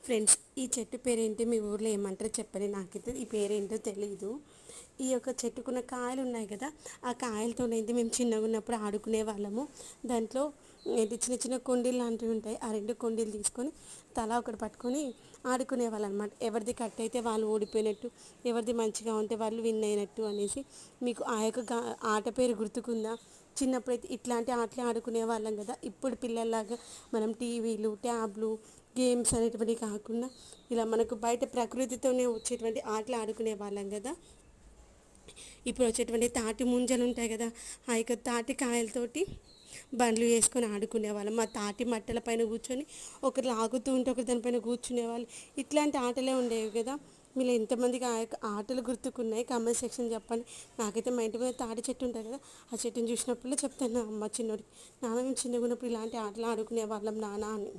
Friends, ఈ చెట్టు పేరేంటి, మీ ఊర్లో ఏమంటారో చెప్పండి. నాకైతే ఈ పేరేంటో తెలీదు. ఈ యొక్క చెట్టుకున్న కాయలు ఉన్నాయి కదా, ఆ కాయలతోనైతే మేము చిన్నగా ఉన్నప్పుడు ఆడుకునే వాళ్ళము. దాంట్లో ఏంటి చిన్న చిన్న కొండీలు లాంటివి ఉంటాయి. ఆ రెండు కొండీలు తీసుకొని తలా ఒకటి పట్టుకొని ఆడుకునే వాళ్ళు అనమాట. ఎవరిది కట్ అయితే వాళ్ళు ఓడిపోయినట్టు, ఎవరిది మంచిగా ఉంటే వాళ్ళు విన్ అయినట్టు అనేసి. మీకు ఆ యొక్క ఆట పేరు గుర్తుకుందా? చిన్నప్పుడైతే ఇట్లాంటి ఆటలే ఆడుకునే వాళ్ళం కదా. ఇప్పుడు పిల్లల్లాగా మనం టీవీలు, ట్యాబ్లు, గేమ్స్ అనేటువంటివి కాకుండా ఇలా మనకు బయట ప్రకృతితోనే వచ్చేటువంటి ఆటలు ఆడుకునే వాళ్ళం కదా. ఇప్పుడు వచ్చేటువంటి తాటి ముంజలు ఉంటాయి కదా, ఆ యొక్క తాటి కాయలతోటి బండ్లు వేసుకొని ఆడుకునే వాళ్ళం. మా తాటి మట్టల పైన కూర్చొని ఒకరు లాగుతూ ఉంటే ఒకరు దానిపైన కూర్చునేవాళ్ళు. ఇట్లాంటి ఆటలే ఉండేవి కదా. మీరు ఎంతమందికి ఆ యొక్క ఆటలు గుర్తుకున్నాయి కామెంట్ సెక్షన్ చెప్పండి. నాకైతే మా ఇంటి మీద తాటి చెట్టు ఉంటుంది కదా, ఆ చెట్టుని చూసినప్పుడు చెప్తాను అమ్మ చిన్నోడికి, నాన్న మేము చిన్నగా ఉన్నప్పుడు ఇలాంటి ఆటలు ఆడుకునే వాళ్ళం నాన్న అని.